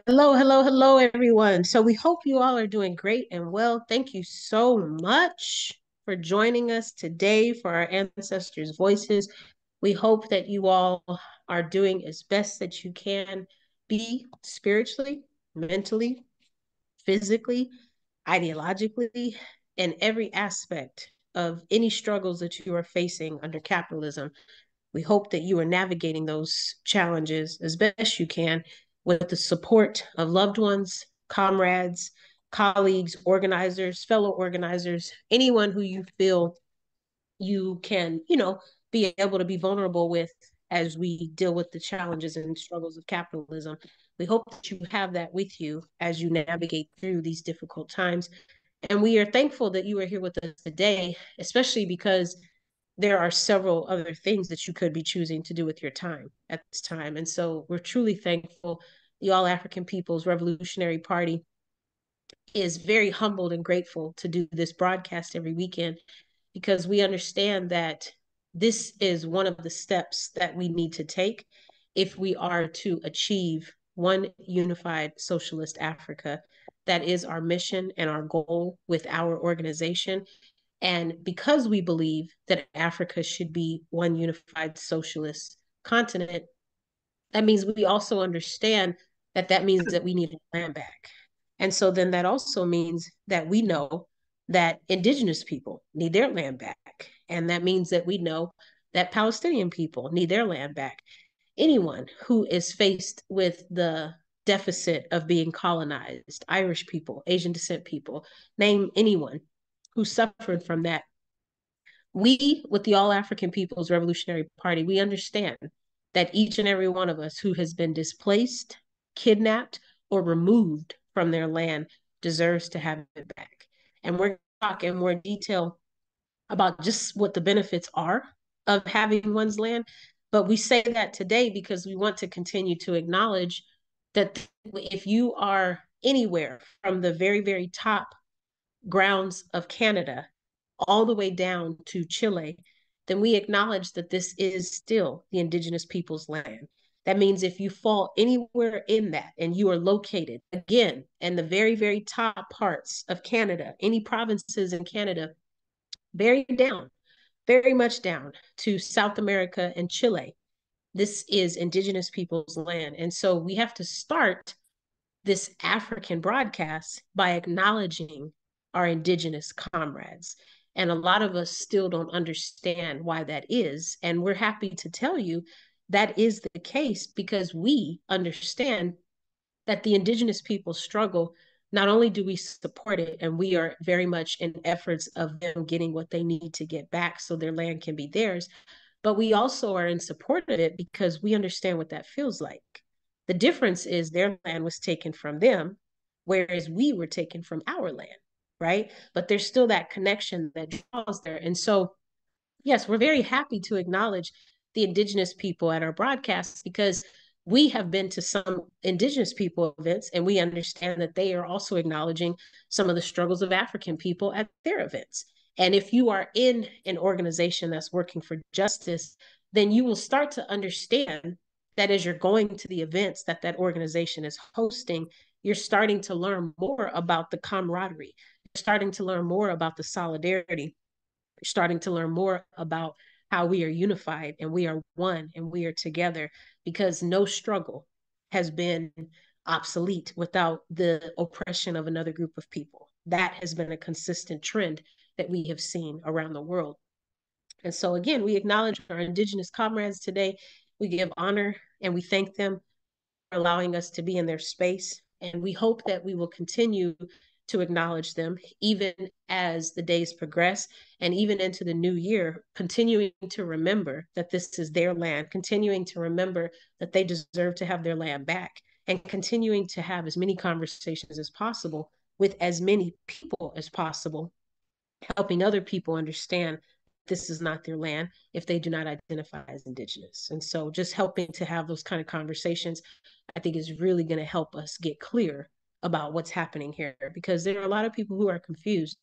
Hello, hello, hello, everyone. So we hope you all are doing great and well. Thank you so much for joining us today for our ancestors' voices. We hope that you all are doing as best that you can be spiritually, mentally, physically, ideologically, in every aspect of any struggles that you are facing under capitalism. We hope that you are navigating those challenges as best you can with the support of loved ones, comrades, colleagues, organizers, fellow organizers, anyone who you feel you can, be able to be vulnerable with as we deal with the challenges and struggles of capitalism. We hope that you have that with you as you navigate through these difficult times. And we are thankful that you are here with us today, especially because there are several other things that you could be choosing to do with your time at this time. And so we're truly thankful. The All African People's Revolutionary Party is very humbled and grateful to do this broadcast every weekend because we understand that this is one of the steps that we need to take if we are to achieve one unified socialist Africa. That is our mission and our goal with our organization. And because we believe that Africa should be one unified socialist continent, that means we also understand that that means that we need our land back. And so then that also means that we know that indigenous people need their land back. And that means that we know that Palestinian people need their land back. Anyone who is faced with the deficit of being colonized, Irish people, Asian descent people, name anyone who suffered from that. We, with the All African People's Revolutionary Party, we understand that each and every one of us who has been displaced, kidnapped, or removed from their land deserves to have it back. And we're talking in more detail about just what the benefits are of having one's land. But we say that today because we want to continue to acknowledge that if you are anywhere from the very, very top grounds of Canada all the way down to Chile, then we acknowledge that this is still the indigenous people's land. That means if you fall anywhere in that and you are located, again, in the very, very top parts of Canada, any provinces in Canada, very down, very much down to South America and Chile, this is indigenous people's land. And so we have to start this African broadcast by acknowledging our indigenous comrades. And a lot of us still don't understand why that is. And we're happy to tell you that is the case because we understand that the indigenous people struggle. Not only do we support it, and we are very much in efforts of them getting what they need to get back so their land can be theirs, but we also are in support of it because we understand what that feels like. The difference is their land was taken from them, whereas we were taken from our land, right? But there's still that connection that draws there. And so, yes, we're very happy to acknowledge the indigenous people at our broadcasts because we have been to some indigenous people events and we understand that they are also acknowledging some of the struggles of African people at their events. And if you are in an organization that's working for justice, then you will start to understand that as you're going to the events that that organization is hosting, you're starting to learn more about the camaraderie. You're starting to learn more about the solidarity. You're starting to learn more about how we are unified and we are one and we are together because no struggle has been obsolete without the oppression of another group of people. That has been a consistent trend that we have seen around the world. And so, again, we acknowledge our Indigenous comrades today. We give honor and we thank them for allowing us to be in their space. And we hope that we will continue to acknowledge them even as the days progress and even into the new year, continuing to remember that this is their land, continuing to remember that they deserve to have their land back, and continuing to have as many conversations as possible with as many people as possible, helping other people understand this is not their land if they do not identify as indigenous. And so just helping to have those kind of conversations, I think is really going to help us get clear about what's happening here because there are a lot of people who are confused.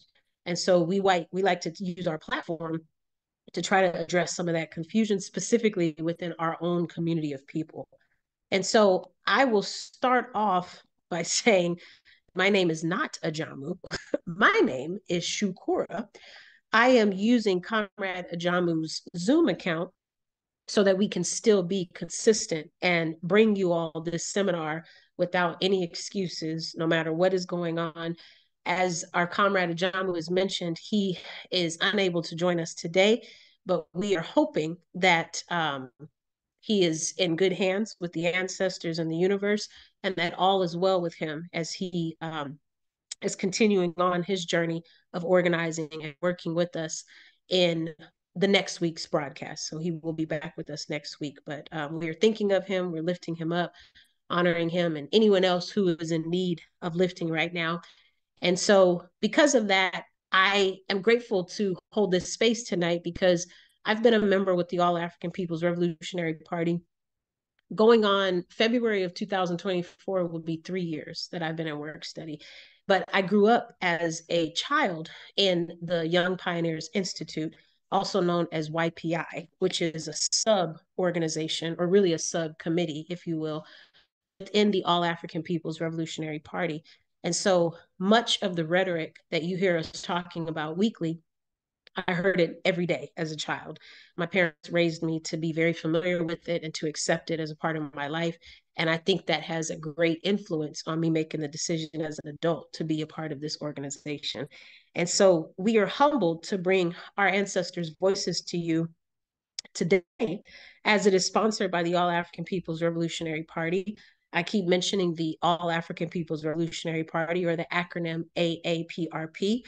And so we like to use our platform to try to address some of that confusion specifically within our own community of people. And so I will start off by saying, my name is not Ajamu. My name is Shukura. I am using Comrade Ajamu's Zoom account so that we can still be consistent and bring you all this seminar without any excuses, no matter what is going on. As our comrade Ajamu has mentioned, he is unable to join us today, but we are hoping that he is in good hands with the ancestors and the universe, and that all is well with him as he is continuing on his journey of organizing and working with us in the next week's broadcast. So he will be back with us next week. But we're thinking of him, we're lifting him up, honoring him, and anyone else who is in need of lifting right now. And so, because of that, I am grateful to hold this space tonight because I've been a member with the All African People's Revolutionary Party. Going on February of 2024 will be 3 years that I've been in work study. But I grew up as a child in the Young Pioneers Institute, also known as YPI, which is a sub organization, or really a subcommittee, if you will, within the All African People's Revolutionary Party. And so much of the rhetoric that you hear us talking about weekly, I heard it every day as a child. My parents raised me to be very familiar with it and to accept it as a part of my life. And I think that has a great influence on me making the decision as an adult to be a part of this organization. And so we are humbled to bring our ancestors' voices to you today, as it is sponsored by the All African People's Revolutionary Party. I keep mentioning the All African People's Revolutionary Party, or the acronym AAPRP.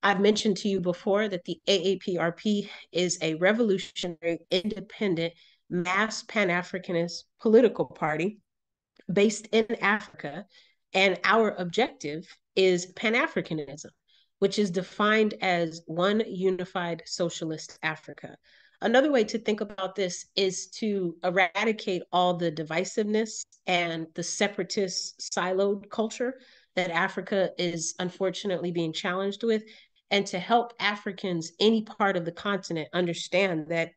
I've mentioned to you before that the AAPRP is a revolutionary, independent, mass Pan Africanist political party based in Africa. And our objective is Pan Africanism, which is defined as one unified socialist Africa. Another way to think about this is to eradicate all the divisiveness and the separatist siloed culture that Africa is unfortunately being challenged with, and to help Africans, any part of the continent, understand that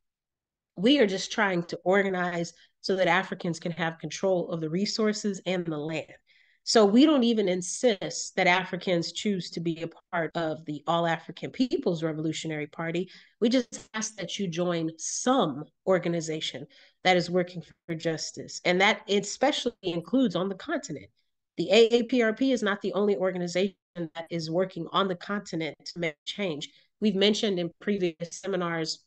we are just trying to organize so that Africans can have control of the resources and the land. So we don't even insist that Africans choose to be a part of the All African People's Revolutionary Party. We just ask that you join some organization that is working for justice. And that especially includes on the continent. The AAPRP is not the only organization that is working on the continent to make change. We've mentioned in previous seminars,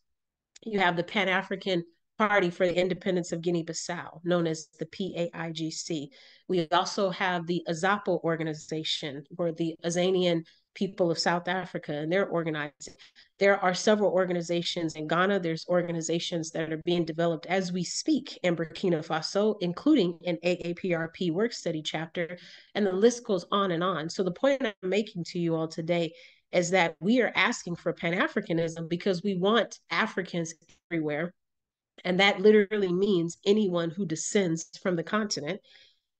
you have the Pan African Party for the Independence of Guinea-Bissau, known as the PAIGC. We also have the Azapo organization, or the Azanian people of South Africa, and they're organizing. There are several organizations in Ghana. There's organizations that are being developed as we speak in Burkina Faso, including an AAPRP work study chapter, and the list goes on and on. So the point I'm making to you all today is that we are asking for Pan-Africanism because we want Africans everywhere. And that literally means anyone who descends from the continent.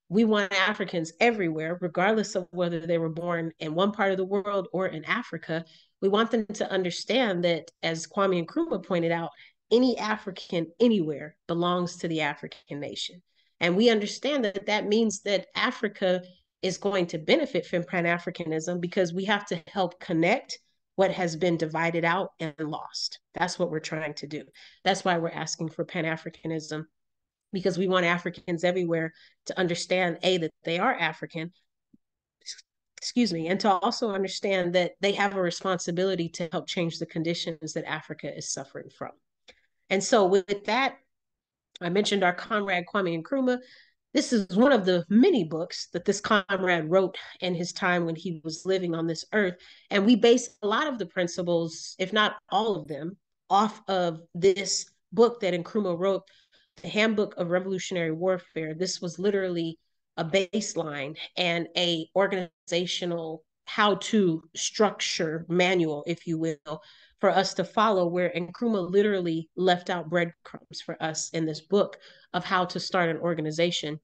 We want Africans everywhere, regardless of whether they were born in one part of the world or in Africa. We want them to understand that, as Kwame Nkrumah pointed out, any African anywhere belongs to the African nation. And we understand that that means that Africa is going to benefit from Pan-Africanism because we have to help connect what has been divided out and lost. That's what we're trying to do. That's why we're asking for Pan-Africanism, because we want Africans everywhere to understand, A, that they are African, excuse me, and to also understand that they have a responsibility to help change the conditions that Africa is suffering from. And so with that, I mentioned our comrade Kwame Nkrumah. This is one of the many books that this comrade wrote in his time when he was living on this earth. And we base a lot of the principles, if not all of them, off of this book that Nkrumah wrote, the Handbook of Revolutionary Warfare. This was literally a baseline and a organizational how-to structure manual, if you will, for us to follow, where Nkrumah literally left out breadcrumbs for us in this book of how to start an organization.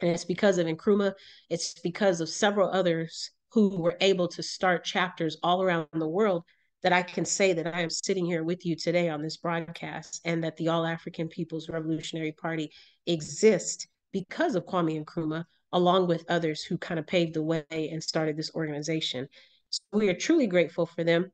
And it's because of Nkrumah, it's because of several others who were able to start chapters all around the world that I can say that I am sitting here with you today on this broadcast, and that the All African People's Revolutionary Party exists because of Kwame Nkrumah, along with others who kind of paved the way and started this organization. So we are truly grateful for them.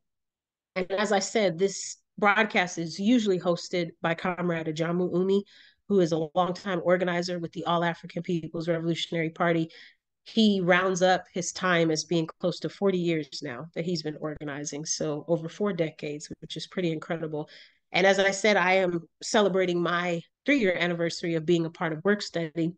And as I said, this broadcast is usually hosted by Comrade Ajamu Umi, who is a longtime organizer with the All African People's Revolutionary Party. He rounds up his time as being close to 40 years now that he's been organizing. So over 4 decades, which is pretty incredible. And as I said, I am celebrating my 3-year anniversary of being a part of work study.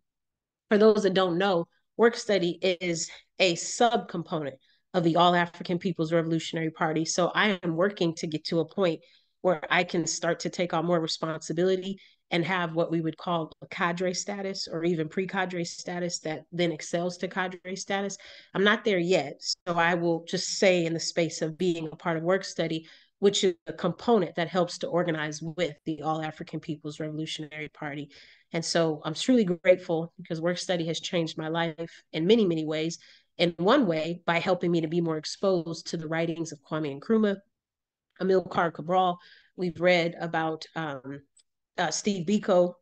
For those that don't know, work study is a subcomponent of the All African People's Revolutionary Party. So I am working to get to a point where I can start to take on more responsibility and have what we would call a cadre status or even pre-cadre status that then excels to cadre status. I'm not there yet. So I will just say in the space of being a part of work study, which is a component that helps to organize with the All African People's Revolutionary Party. And so I'm truly grateful because work study has changed my life in many, many ways. In one way, by helping me to be more exposed to the writings of Kwame Nkrumah, Amilcar Cabral. We've read about Steve Biko,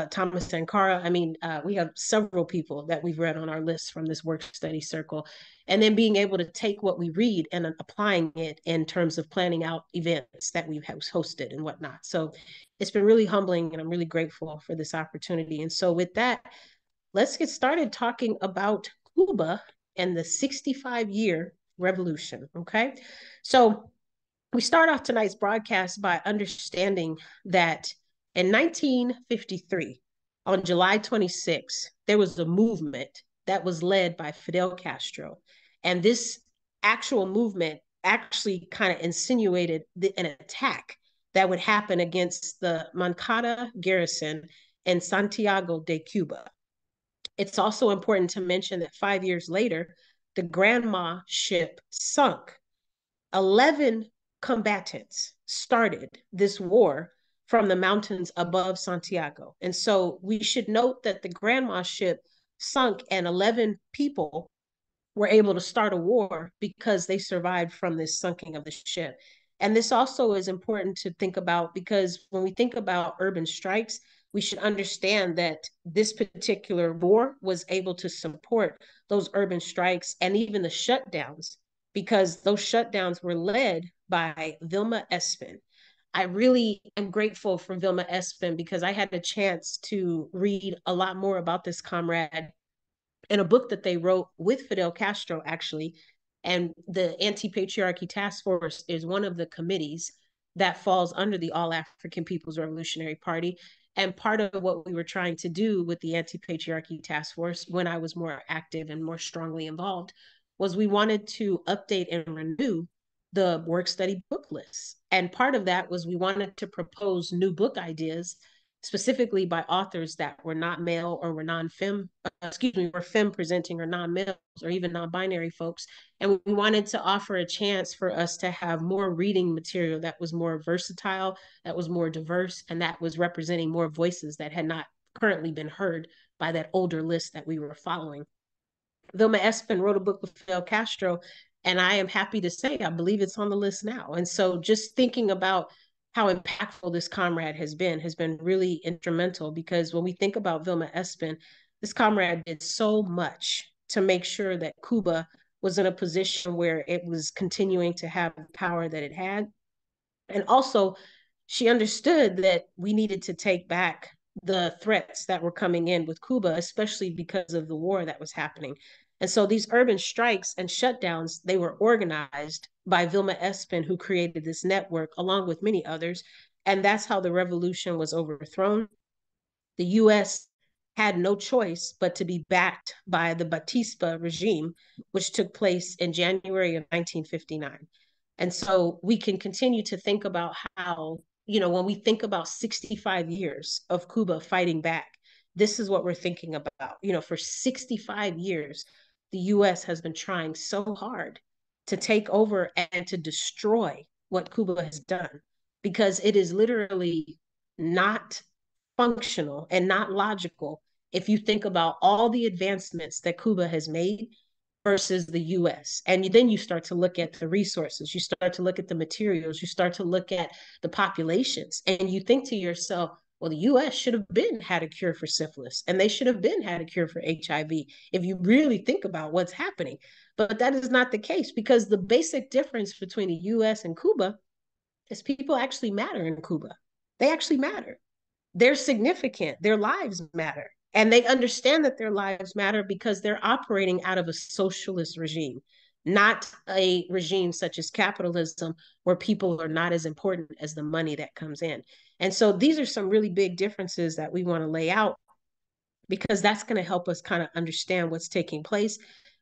Thomas Sankara. I mean, we have several people that we've read on our list from this work study circle. And then being able to take what we read and applying it in terms of planning out events that we've hosted and whatnot. So it's been really humbling and I'm really grateful for this opportunity. And so with that, let's get started talking about Cuba and the 65-year revolution, okay? So we start off tonight's broadcast by understanding that in 1953, on July 26, there was a movement that was led by Fidel Castro. And this actual movement actually kind of insinuated an attack that would happen against the Moncada garrison in Santiago de Cuba. It's also important to mention that 5 years later, the Granma ship sunk. 11 combatants started this war from the mountains above Santiago. And so we should note that the Granma ship sunk and 11 people were able to start a war because they survived from this sunking of the ship. And this also is important to think about because when we think about urban strikes, we should understand that this particular war was able to support those urban strikes and even the shutdowns because those shutdowns were led by Vilma Espin. I really am grateful for Vilma Espin because I had a chance to read a lot more about this comrade in a book that they wrote with Fidel Castro, actually. And the Anti-Patriarchy Task Force is one of the committees that falls under the All African People's Revolutionary Party. And part of what we were trying to do with the Anti-Patriarchy Task Force when I was more active and more strongly involved was we wanted to update and renew the work study book lists. And part of that was we wanted to propose new book ideas specifically by authors that were not male or were non-femme, were femme presenting or non-males or even non-binary folks. And we wanted to offer a chance for us to have more reading material that was more versatile, that was more diverse, and that was representing more voices that had not currently been heard by that older list that we were following. Vilma Espin wrote a book with Fidel Castro, and I am happy to say I believe it's on the list now. And so just thinking about how impactful this comrade has been really instrumental because when we think about Vilma Espin, this comrade did so much to make sure that Cuba was in a position where it was continuing to have the power that it had. And also, she understood that we needed to take back the threats that were coming in with Cuba, especially because of the war that was happening. And so these urban strikes and shutdowns, they were organized by Vilma Espin, who created this network along with many others. And that's how the revolution was overthrown. The US had no choice but to be backed by the Batista regime, which took place in January of 1959. And so we can continue to think about how, when we think about 65 years of Cuba fighting back, this is what we're thinking about. For 65 years, the US has been trying so hard to take over and to destroy what Cuba has done because it is literally not functional and not logical if you think about all the advancements that Cuba has made versus the US. And then you start to look at the resources, you start to look at the materials, you start to look at the populations, and you think to yourself, Well, the US should have been had a cure for syphilis, and they should have been had a cure for HIV if you really think about what's happening. But that is not the case, because the basic difference between the US and Cuba is people actually matter in Cuba. They actually matter. They're significant. Their lives matter. And they understand that their lives matter because they're operating out of a socialist regime, not a regime such as capitalism, where people are not as important as the money that comes in. And so these are some really big differences that we want to lay out, because that's going to help us kind of understand what's taking place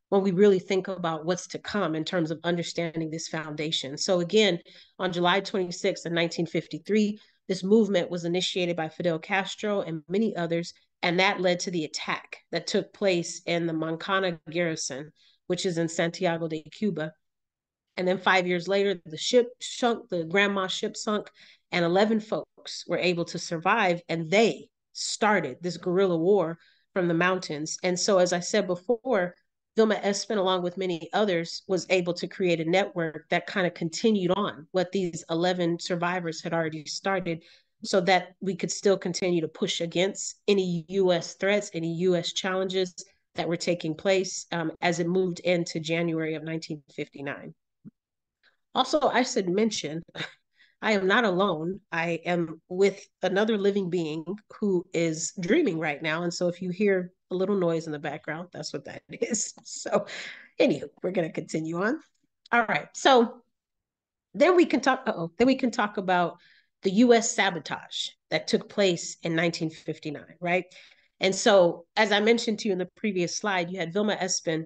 when we really think about what's to come in terms of understanding this foundation. So again, on July 26th, 1953, this movement was initiated by Fidel Castro and many others, and that led to the attack that took place in the Moncana garrison, which is in Santiago de Cuba. And then 5 years later, the ship sunk, the Grandma ship sunk, and 11 folks were able to survive. And they started this guerrilla war from the mountains. And so, as I said before, Vilma Espin, along with many others, was able to create a network that kind of continued on what these 11 survivors had already started, so that we could still continue to push against any US threats, any US challenges that were taking place as it moved into January of 1959. Also, I should mention, I am not alone. I am with another living being who is dreaming right now. And so if you hear a little noise in the background, that's what that is. So, anywho, we're going to continue on. All right. So then we can talk, then we can talk about the US sabotage that took place in 1959, right? And so, as I mentioned to you in the previous slide, you had Vilma Espin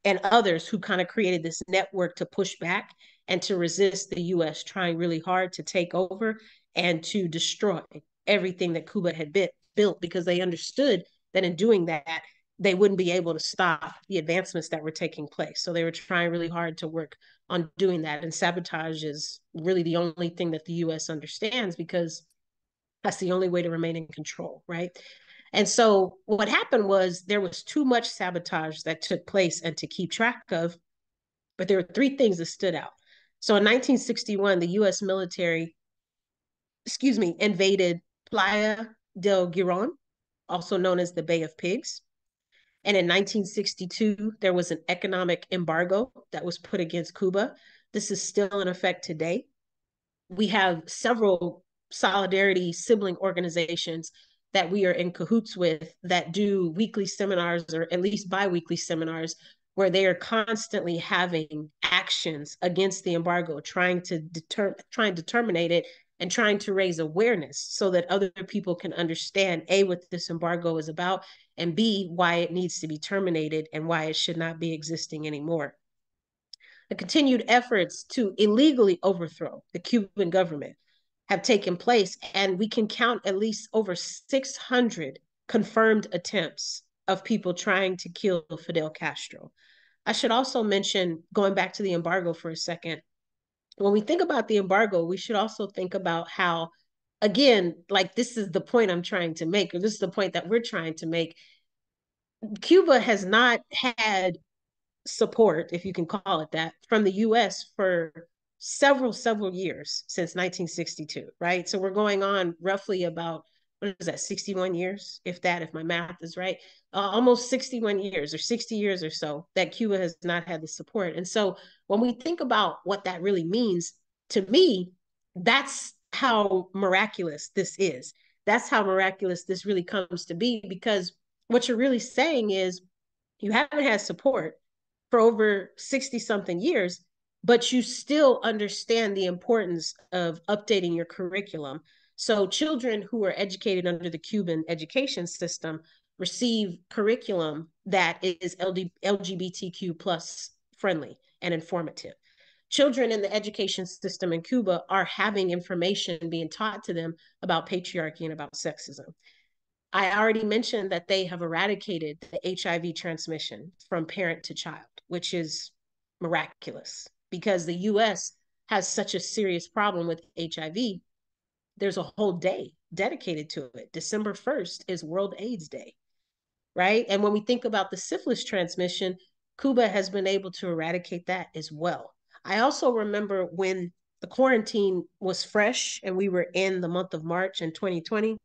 and others who kind of created this network to push back and to resist the US trying really hard to take over and to destroy everything that Cuba had built, because they understood that in doing that, they wouldn't be able to stop the advancements that were taking place. So they were trying really hard to work on doing that. And sabotage is really the only thing that the US understands, because that's the only way to remain in control, right? And so what happened was there was too much sabotage that took place and to keep track of, but there were three things that stood out. So in 1961, the US military, invaded Playa del Giron, also known as the Bay of Pigs. And in 1962, there was an economic embargo that was put against Cuba. This is still in effect today. We have several solidarity sibling organizations that we are in cahoots with that do weekly seminars, or at least bi-weekly seminars, where they are constantly having actions against the embargo, trying to terminate it, and trying to raise awareness so that other people can understand A, what this embargo is about, and B, why it needs to be terminated and why it should not be existing anymore. The continued efforts to illegally overthrow the Cuban government have taken place, and we can count at least over 600 confirmed attempts of people trying to kill Fidel Castro. I should also mention, going back to the embargo for a second, when we think about the embargo, we should also think about how, again, like this is the point I'm trying to make, or this is the point that we're trying to make. Cuba has not had support, if you can call it that, from the US for several years since 1962, right? So we're going on roughly about, what is that, 61 years, if that, if my math is right, almost 61 years or 60 years or so that Cuba has not had the support. And so when we think about what that really means, to me, that's how miraculous this is. That's how miraculous this really comes to be, because what you're really saying is you haven't had support for over 60 something years, but you still understand the importance of updating your curriculum. So children who are educated under the Cuban education system receive curriculum that is LGBTQ plus friendly and informative. Children in the education system in Cuba are having information being taught to them about patriarchy and about sexism. I already mentioned that they have eradicated the HIV transmission from parent to child, which is miraculous, because the US has such a serious problem with HIV. There's a whole day dedicated to it. December 1st is World AIDS Day, right? And when we think about the syphilis transmission, Cuba has been able to eradicate that as well. I also remember when the quarantine was fresh and we were in the month of March in 2020,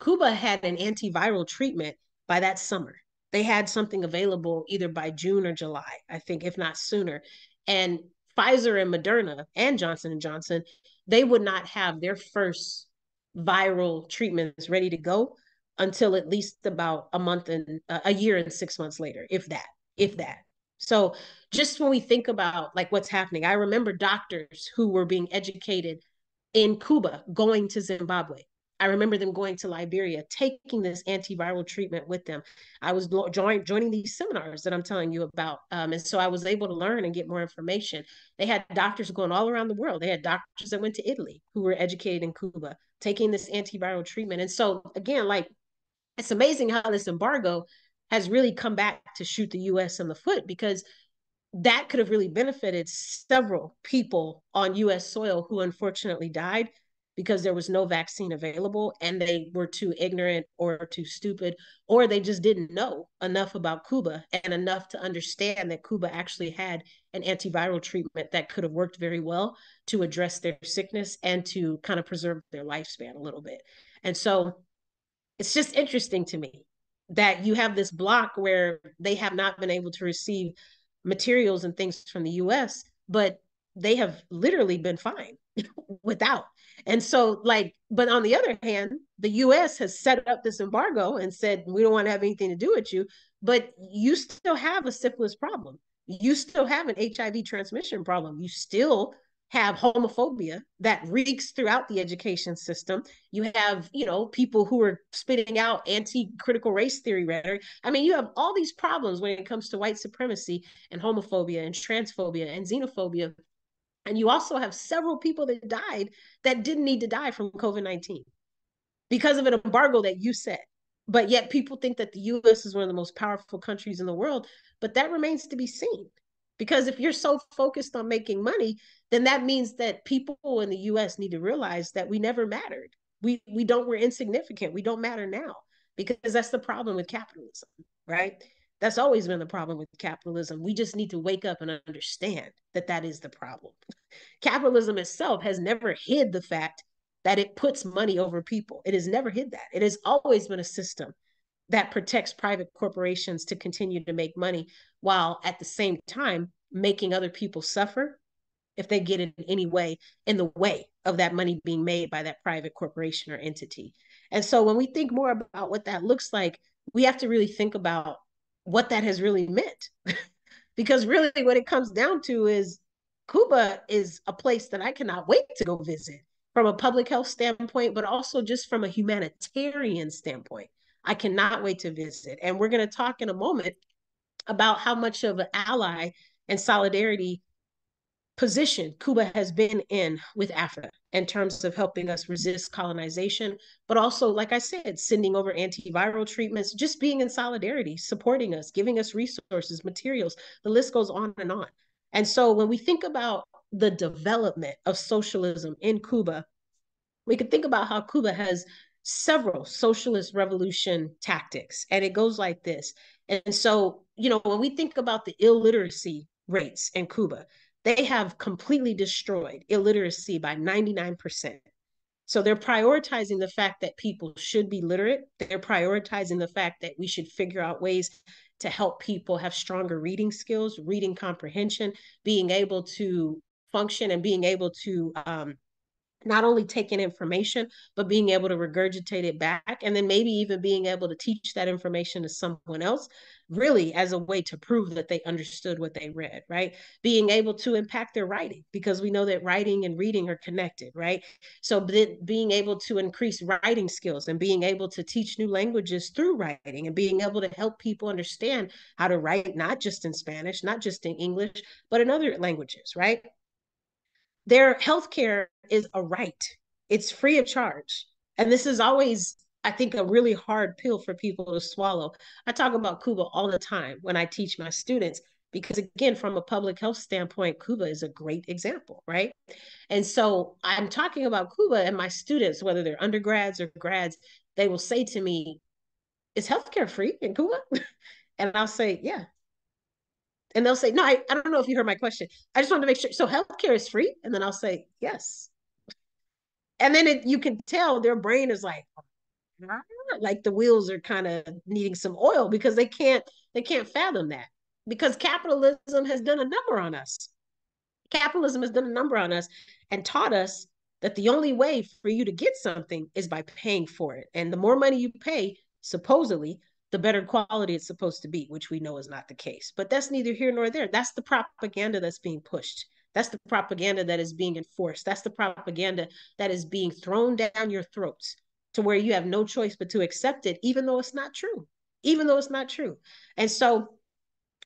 Cuba had an antiviral treatment by that summer. They had something available either by June or July, I think, if not sooner. And Pfizer and Moderna and Johnson and Johnson, they would not have their first viral treatments ready to go until at least about a year and 6 months later, if that. So just when we think about like what's happening, I remember doctors who were being educated in Cuba going to Zimbabwe. I remember them going to Liberia, taking this antiviral treatment with them. I was joining these seminars that I'm telling you about. And so I was able to learn and get more information. They had doctors going all around the world. They had doctors that went to Italy who were educated in Cuba, taking this antiviral treatment. And so, again, like, it's amazing how this embargo has really come back to shoot the US in the foot, because that could have really benefited several people on US soil who unfortunately died because there was no vaccine available and they were too ignorant or too stupid, or they just didn't know enough about Cuba and enough to understand that Cuba actually had an antiviral treatment that could have worked very well to address their sickness and to kind of preserve their lifespan a little bit. And so it's just interesting to me that you have this block where they have not been able to receive materials and things from the US, but they have literally been fine without. And so, like, but on the other hand, the US has set up this embargo and said, we don't want to have anything to do with you, but you still have a syphilis problem. You still have an HIV transmission problem. You still have homophobia that reeks throughout the education system. You have, people who are spitting out anti-critical race theory rhetoric. I mean, you have all these problems when it comes to white supremacy and homophobia and transphobia and xenophobia. And you also have several people that died that didn't need to die from COVID-19 because of an embargo that you set. But yet people think that the US is one of the most powerful countries in the world, but that remains to be seen. Because if you're so focused on making money, then that means that people in the US need to realize that we never mattered. We're insignificant. We don't matter now, because that's the problem with capitalism, right? That's always been the problem with capitalism. We just need to wake up and understand that that is the problem. Capitalism itself has never hid the fact that it puts money over people. It has never hid that. It has always been a system that protects private corporations to continue to make money while at the same time making other people suffer if they get in any way in the way of that money being made by that private corporation or entity. And so when we think more about what that looks like, we have to really think about what that has really meant. Because really what it comes down to is Cuba is a place that I cannot wait to go visit from a public health standpoint, but also just from a humanitarian standpoint. I cannot wait to visit. And we're going to talk in a moment about how much of an ally and solidarity position Cuba has been in with Africa in terms of helping us resist colonization, but also, like I said, sending over antiviral treatments, just being in solidarity, supporting us, giving us resources, materials. The list goes on and on. And so when we think about the development of socialism in Cuba, we can think about how Cuba has several socialist revolution tactics, and it goes like this. And so, when we think about the illiteracy rates in Cuba, they have completely destroyed illiteracy by 99%. So they're prioritizing the fact that people should be literate. They're prioritizing the fact that we should figure out ways to help people have stronger reading skills, reading comprehension, being able to function and being able to not only taking information, but being able to regurgitate it back, and then maybe even being able to teach that information to someone else, really as a way to prove that they understood what they read, right? Being able to impact their writing, because we know that writing and reading are connected, right? So being able to increase writing skills and being able to teach new languages through writing and being able to help people understand how to write, not just in Spanish, not just in English, but in other languages, right? Their healthcare is a right. It's free of charge. And this is always, I think, a really hard pill for people to swallow. I talk about Cuba all the time when I teach my students, because again, from a public health standpoint, Cuba is a great example, right? And so I'm talking about Cuba, and my students, whether they're undergrads or grads, they will say to me, is healthcare free in Cuba? And I'll say, yeah. And they'll say, no, I don't know if you heard my question. I just wanted to make sure. So healthcare is free? And then I'll say, yes. And then you can tell their brain is like, like the wheels are kind of needing some oil because they can't fathom that because capitalism has done a number on us. Capitalism has done a number on us and taught us that the only way for you to get something is by paying for it. And the more money you pay, supposedly, the better quality it's supposed to be, which we know is not the case. But that's neither here nor there. That's the propaganda that's being pushed. That's the propaganda that is being enforced. That's the propaganda that is being thrown down your throats to where you have no choice but to accept it, even though it's not true. Even though it's not true. And so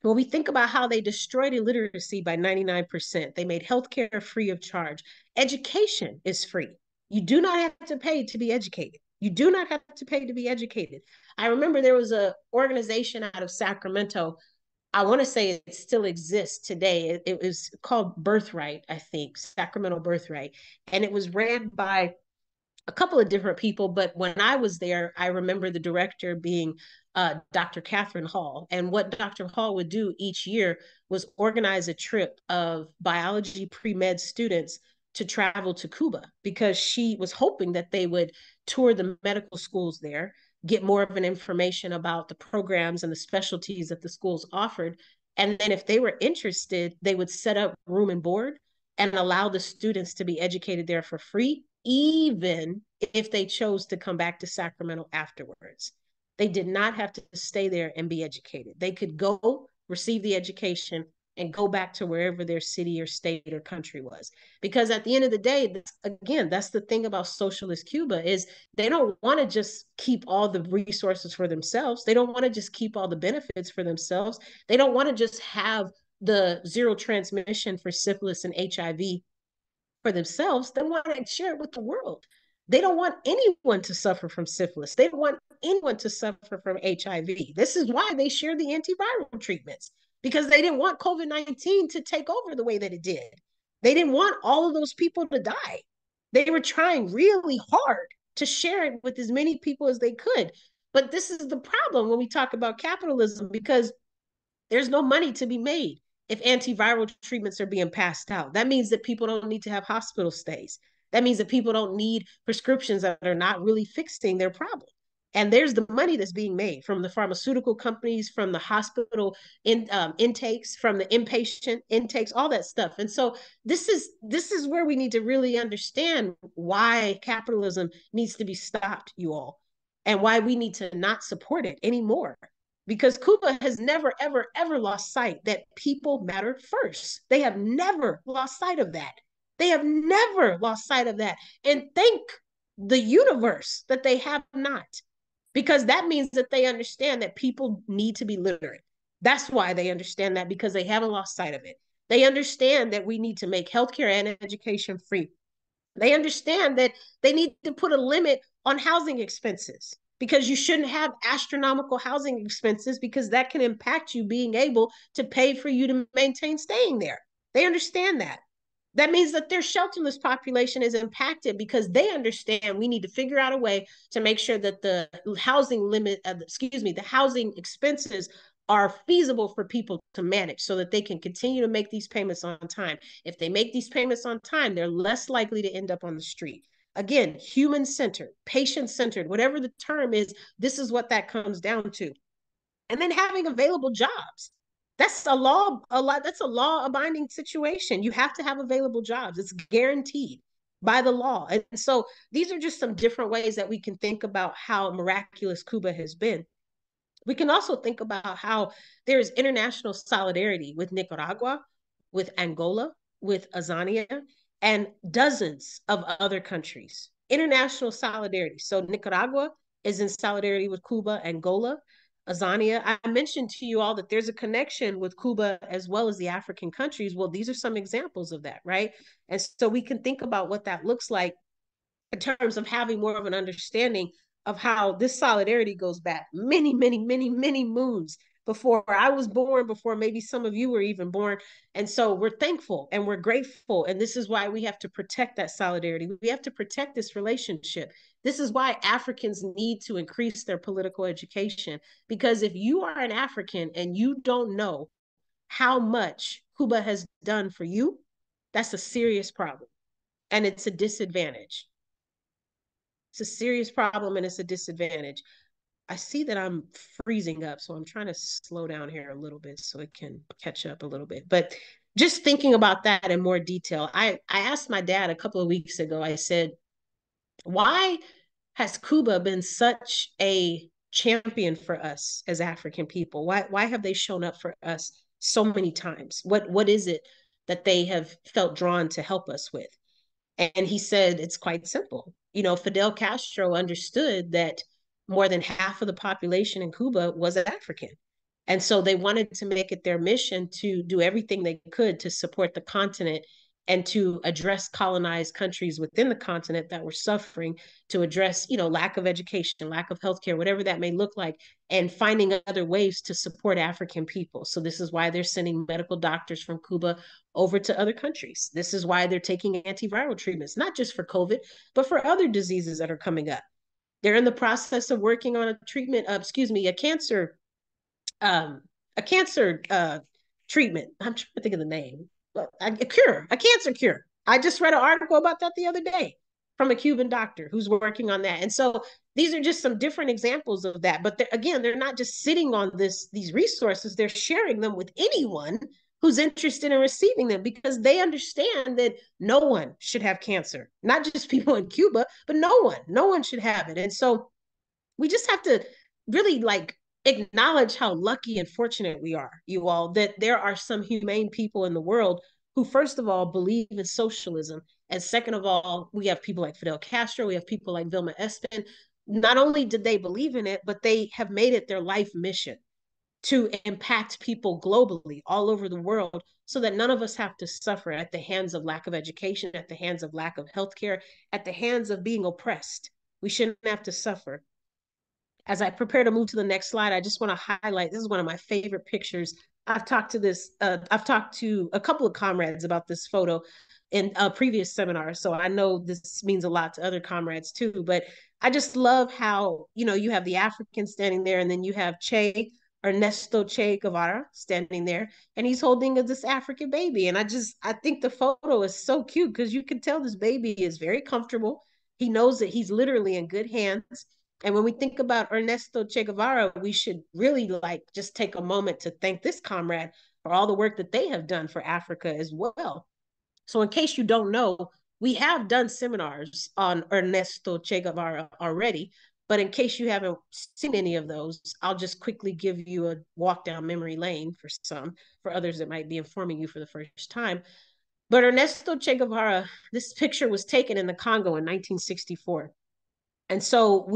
when we think about how they destroyed illiteracy by 99%, they made healthcare free of charge. Education is free. You do not have to pay to be educated. You do not have to pay to be educated. I remember there was an organization out of Sacramento. I want to say it still exists today. It was called Birthright, I think, Sacramento Birthright. And it was ran by a couple of different people, but when I was there, I remember the director being Dr. Catherine Hall. And what Dr. Hall would do each year was organize a trip of biology pre-med students to travel to Cuba because she was hoping that they would tour the medical schools there, get more of an information about the programs and the specialties that the schools offered. And then if they were interested, they would set up room and board and allow the students to be educated there for free, even if they chose to come back to Sacramento afterwards. They did not have to stay there and be educated. They could go receive the education and go back to wherever their city or state or country was. Because at the end of the day, again, that's the thing about socialist Cuba is they don't want to just keep all the resources for themselves. They don't want to just keep all the benefits for themselves. They don't want to just have the zero transmission for syphilis and HIV for themselves. They want to share it with the world. They don't want anyone to suffer from syphilis. They don't want anyone to suffer from HIV. This is why they share the antiviral treatments because they didn't want COVID-19 to take over the way that it did. They didn't want all of those people to die. They were trying really hard to share it with as many people as they could. But this is the problem when we talk about capitalism because there's no money to be made if antiviral treatments are being passed out. That means that people don't need to have hospital stays. That means that people don't need prescriptions that are not really fixing their problem. And there's the money that's being made from the pharmaceutical companies, from the hospital intakes, from the inpatient intakes, all that stuff. And so this is where we need to really understand why capitalism needs to be stopped, you all, and why we need to not support it anymore because Cuba has never, ever, ever lost sight that people matter first. They have never lost sight of that. They have never lost sight of that. And thank the universe that they have not, because that means that they understand that people need to be literate. That's why they understand that because they haven't lost sight of it. They understand that we need to make healthcare and education free. They understand that they need to put a limit on housing expenses because you shouldn't have astronomical housing expenses because that can impact you being able to pay for you to maintain staying there. They understand that. That means that their shelterless population is impacted because they understand we need to figure out a way to make sure that the housing limit, the housing expenses are feasible for people to manage so that they can continue to make these payments on time. If they make these payments on time, they're less likely to end up on the street. Again, human centered, patient centered, whatever the term is, this is what that comes down to. And then having available jobs. That's a law abiding situation. You have to have available jobs. It's guaranteed by the law. And so these are just some different ways that we can think about how miraculous Cuba has been. We can also think about how there is international solidarity with Nicaragua, with Angola, with Azania, and dozens of other countries. International solidarity. So Nicaragua is in solidarity with Cuba, Angola, Azania. I mentioned to you all that there's a connection with Cuba as well as the African countries. Well, these are some examples of that, right? And so we can think about what that looks like in terms of having more of an understanding of how this solidarity goes back many, many, many, many moons before I was born, before maybe some of you were even born. And so we're thankful and we're grateful. And this is why we have to protect that solidarity. We have to protect this relationship. This is why Africans need to increase their political education. Because if you are an African and you don't know how much Cuba has done for you, that's a serious problem and it's a disadvantage. It's a serious problem and it's a disadvantage. I see that I'm freezing up, so I'm trying to slow down here a little bit so it can catch up a little bit. But just thinking about that in more detail, I asked my dad a couple of weeks ago, I said, why has Cuba been such a champion for us as African people? Why have they shown up for us so many times? What is it that they have felt drawn to help us with? And he said it's quite simple. You know, Fidel Castro understood that more than half of the population in Cuba was African. And so they wanted to make it their mission to do everything they could to support the continent and to address colonized countries within the continent that were suffering, to address, you know, lack of education, lack of healthcare, whatever that may look like, and finding other ways to support African people. So this is why they're sending medical doctors from Cuba over to other countries. This is why they're taking antiviral treatments, not just for COVID, but for other diseases that are coming up. They're in the process of working on a treatment, um, a cancer treatment. I'm trying to think of the name. A cancer cure. I just read an article about that the other day from a Cuban doctor who's working on that. And so these are just some different examples of that. But again, they're not just sitting on these resources, they're sharing them with anyone who's interested in receiving them because they understand that no one should have cancer, not just people in Cuba, but no one should have it. And so we just have to really like acknowledge how lucky and fortunate we are, you all, that there are some humane people in the world who, first of all, believe in socialism. And second of all, we have people like Fidel Castro, we have people like Vilma Espin. Not only did they believe in it, but they have made it their life mission to impact people globally all over the world so that none of us have to suffer at the hands of lack of education, at the hands of lack of healthcare, at the hands of being oppressed. We shouldn't have to suffer. As I prepare to move to the next slide, I just want to highlight, this is one of my favorite pictures. I've talked to a couple of comrades about this photo in a previous seminar. So I know this means a lot to other comrades too, but I just love how, you know, you have the African standing there and then you have Ernesto Che Guevara standing there and he's holding this African baby. And I think the photo is so cute because you can tell this baby is very comfortable. He knows that he's literally in good hands. And when we think about Ernesto Che Guevara, we should really like just take a moment to thank this comrade for all the work that they have done for Africa as well. So in case you don't know, we have done seminars on Ernesto Che Guevara already. But in case you haven't seen any of those, I'll just quickly give you a walk down memory lane for some, for others that might be informing you for the first time. But Ernesto Che Guevara, this picture was taken in the Congo in 1964. And so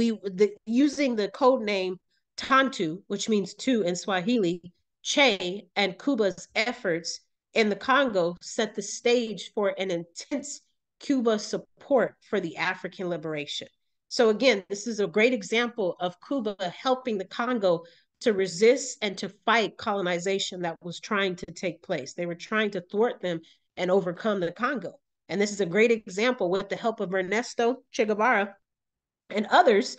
using the code name Tantu, which means two in Swahili, Che and Cuba's efforts in the Congo set the stage for an intense Cuba support for the African liberation. So again, this is a great example of Cuba helping the Congo to resist and to fight colonization that was trying to take place. They were trying to thwart them and overcome the Congo. And this is a great example with the help of Ernesto Che Guevara and others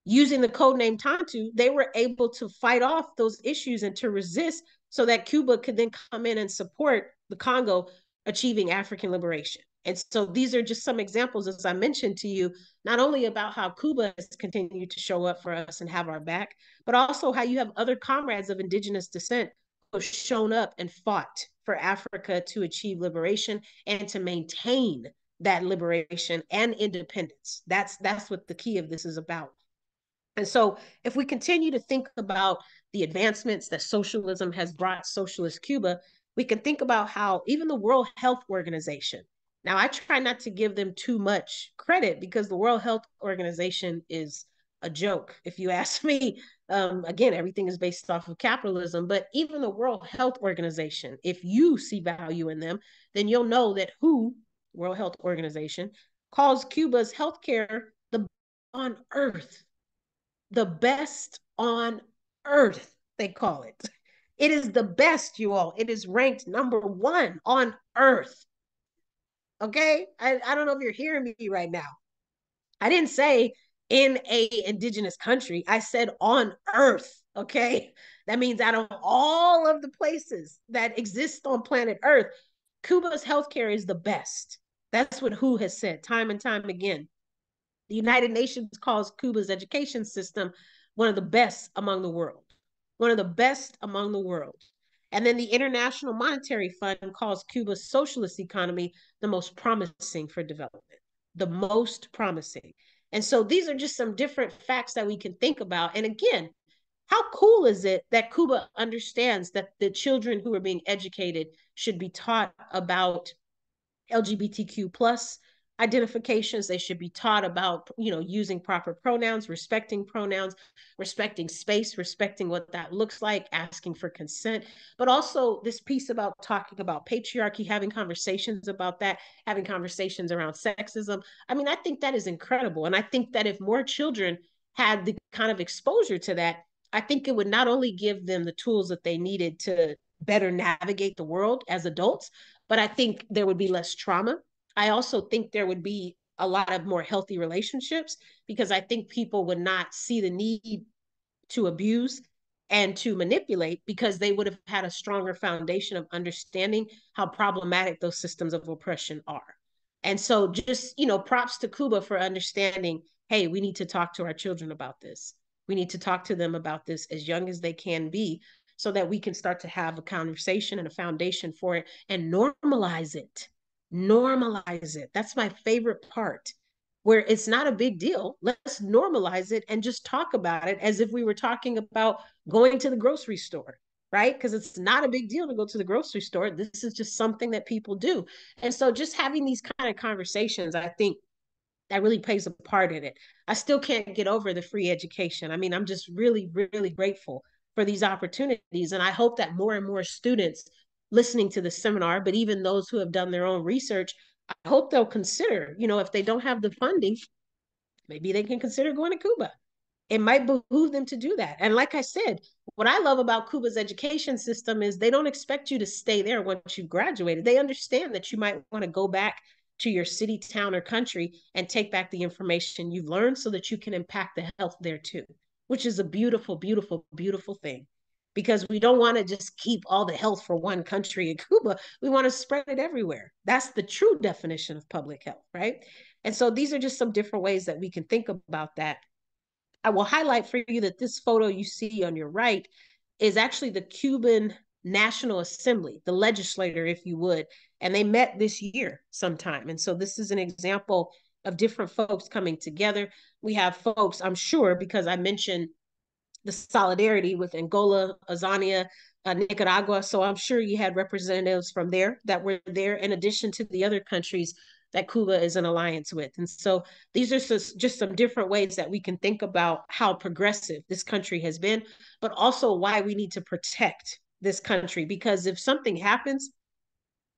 using the code name Tantu, they were able to fight off those issues and to resist so that Cuba could then come in and support the Congo achieving African liberation. And so these are just some examples, as I mentioned to you, not only about how Cuba has continued to show up for us and have our back, but also how you have other comrades of indigenous descent who have shown up and fought for Africa to achieve liberation and to maintain that liberation and independence. That's what the key of this is about. And so if we continue to think about the advancements that socialism has brought socialist Cuba, we can think about how even the World Health Organization, now I try not to give them too much credit because the World Health Organization is a joke, if you ask me. Again, everything is based off of capitalism, but even the World Health Organization, if you see value in them, then you'll know that World Health Organization, calls Cuba's healthcare the on earth, the best on earth, they call it. It is the best, you all. It is ranked number one on earth. Okay? I don't know if you're hearing me right now. I didn't say in a indigenous country. I said on earth. Okay? That means out of all of the places that exist on planet Earth, Cuba's healthcare is the best. That's what WHO has said time and time again. The United Nations calls Cuba's education system one of the best among the world, one of the best among the world. And then the International Monetary Fund calls Cuba's socialist economy the most promising for development, the most promising. And so these are just some different facts that we can think about. And again, how cool is it that Cuba understands that the children who are being educated should be taught about LGBTQ plus identifications. They should be taught about, using proper pronouns, respecting space, respecting what that looks like, asking for consent, but also this piece about talking about patriarchy, having conversations about that, having conversations around sexism. I mean, I think that is incredible. And I think that if more children had the kind of exposure to that, I think it would not only give them the tools that they needed to better navigate the world as adults, but I think there would be less trauma. I also think there would be a lot of more healthy relationships because I think people would not see the need to abuse and to manipulate because they would have had a stronger foundation of understanding how problematic those systems of oppression are. And so just, props to Cuba for understanding, hey, we need to talk to our children about this. We need to talk to them about this as young as they can be so that we can start to have a conversation and a foundation for it and normalize it. Normalize it. That's my favorite part where it's not a big deal. Let's normalize it and just talk about it as if we were talking about going to the grocery store, right? Because it's not a big deal to go to the grocery store. This is just something that people do. And so just having these kind of conversations, I think that really plays a part in it. I still can't get over the free education. I mean, I'm just really, really grateful for these opportunities. And I hope that more and more students listening to the seminar, but even those who have done their own research, I hope they'll consider, if they don't have the funding, maybe they can consider going to Cuba. It might behoove them to do that. And like I said, what I love about Cuba's education system is they don't expect you to stay there once you've graduated. They understand that you might want to go back to your city, town, or country and take back the information you've learned so that you can impact the health there too, which is a beautiful, beautiful, beautiful thing. Because we don't want to just keep all the health for one country in Cuba. We want to spread it everywhere. That's the true definition of public health, right? And so these are just some different ways that we can think about that. I will highlight for you that this photo you see on your right is actually the Cuban National Assembly, the legislator, if you would, and they met this year sometime. And so this is an example of different folks coming together. We have folks, I'm sure, because I mentioned the solidarity with Angola, Azania, Nicaragua. So I'm sure you had representatives from there that were there in addition to the other countries that Cuba is in alliance with. And so these are just some different ways that we can think about how progressive this country has been, but also why we need to protect this country. Because if something happens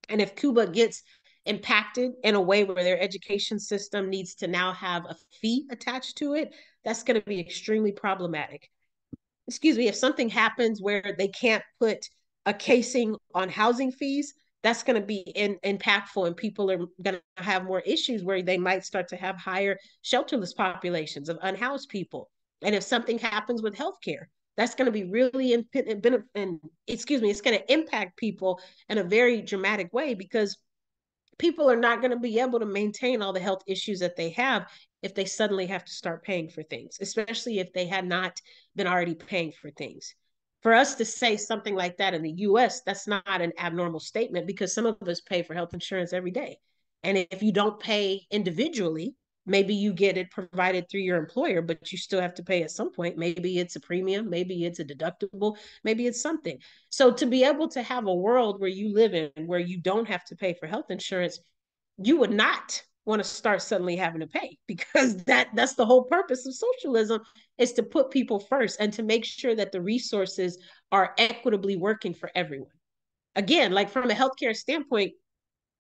and if Cuba gets impacted in a way where their education system needs to now have a fee attached to it, that's going to be extremely problematic. Excuse me, if something happens where they can't put a casing on housing fees, that's going to be impactful and people are going to have more issues where they might start to have higher shelterless populations of unhoused people. And if something happens with healthcare, that's going to be really it's going to impact people in a very dramatic way because people are not going to be able to maintain all the health issues that they have if they suddenly have to start paying for things, especially if they had not been already paying for things. For us to say something like that in the US, that's not an abnormal statement because some of us pay for health insurance every day. And if you don't pay individually, maybe you get it provided through your employer, but you still have to pay at some point. Maybe it's a premium, maybe it's a deductible, maybe it's something. So to be able to have a world where you live in where you don't have to pay for health insurance, you would not want to start suddenly having to pay because that's the whole purpose of socialism is to put people first and to make sure that the resources are equitably working for everyone. Again, like from a healthcare standpoint,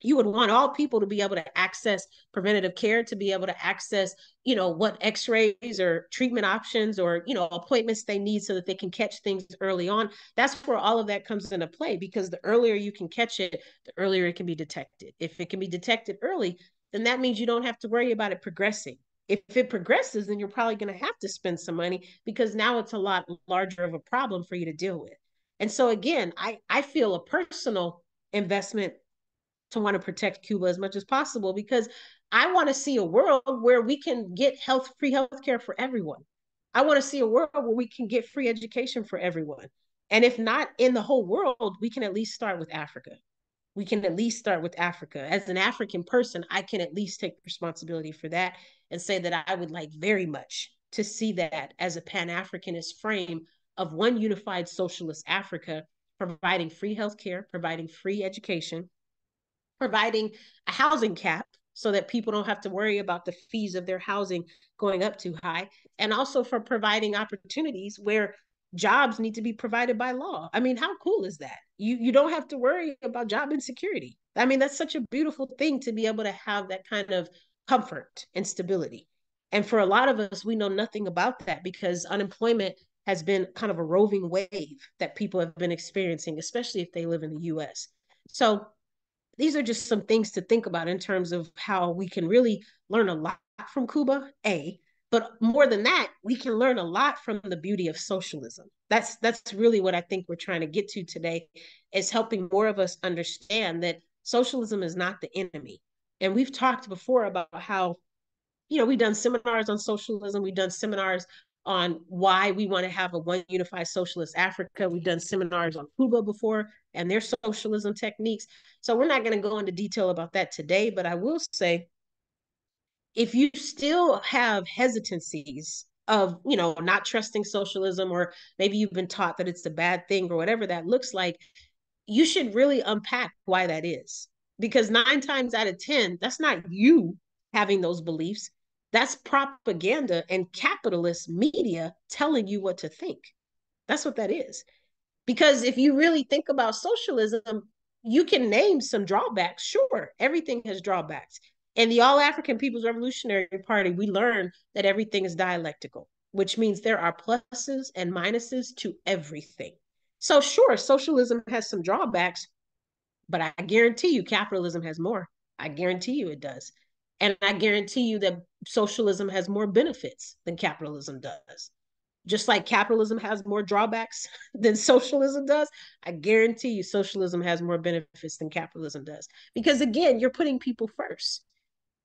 you would want all people to be able to access preventative care, to be able to access, what x-rays or treatment options or, appointments they need so that they can catch things early on. That's where all of that comes into play because the earlier you can catch it, the earlier it can be detected. If it can be detected early, then that means you don't have to worry about it progressing. If it progresses, then you're probably going to have to spend some money because now it's a lot larger of a problem for you to deal with. And so again, I feel a personal investment to want to protect Cuba as much as possible because I want to see a world where we can get free healthcare for everyone. I want to see a world where we can get free education for everyone. And if not in the whole world, we can at least start with Africa. We can at least start with Africa. As an African person, I can at least take responsibility for that and say that I would like very much to see that as a Pan-Africanist frame of one unified socialist Africa, providing free healthcare, providing free education, providing a housing cap so that people don't have to worry about the fees of their housing going up too high, and also for providing opportunities where jobs need to be provided by law. I mean, how cool is that? You don't have to worry about job insecurity. I mean, that's such a beautiful thing to be able to have that kind of comfort and stability. And for a lot of us, we know nothing about that because unemployment has been kind of a roving wave that people have been experiencing, especially if they live in the US. So these are just some things to think about in terms of how we can really learn a lot from Cuba, but more than that, we can learn a lot from the beauty of socialism. That's really what I think we're trying to get to today, is helping more of us understand that socialism is not the enemy. And we've talked before about how, we've done seminars on socialism. We've done seminars on why we want to have a one unified socialist Africa. We've done seminars on Cuba before and their socialism techniques. So we're not going to go into detail about that today, but I will say, if you still have hesitancies of, not trusting socialism, or maybe you've been taught that it's a bad thing or whatever that looks like, you should really unpack why that is. Because 9 times out of 10, that's not you having those beliefs. That's propaganda and capitalist media telling you what to think. That's what that is. Because if you really think about socialism, you can name some drawbacks. Sure, everything has drawbacks. In the All African People's Revolutionary Party, we learn that everything is dialectical, which means there are pluses and minuses to everything. So, sure, socialism has some drawbacks, but I guarantee you capitalism has more. I guarantee you it does. And I guarantee you that socialism has more benefits than capitalism does. Just like capitalism has more drawbacks than socialism does, I guarantee you socialism has more benefits than capitalism does. Because again, you're putting people first.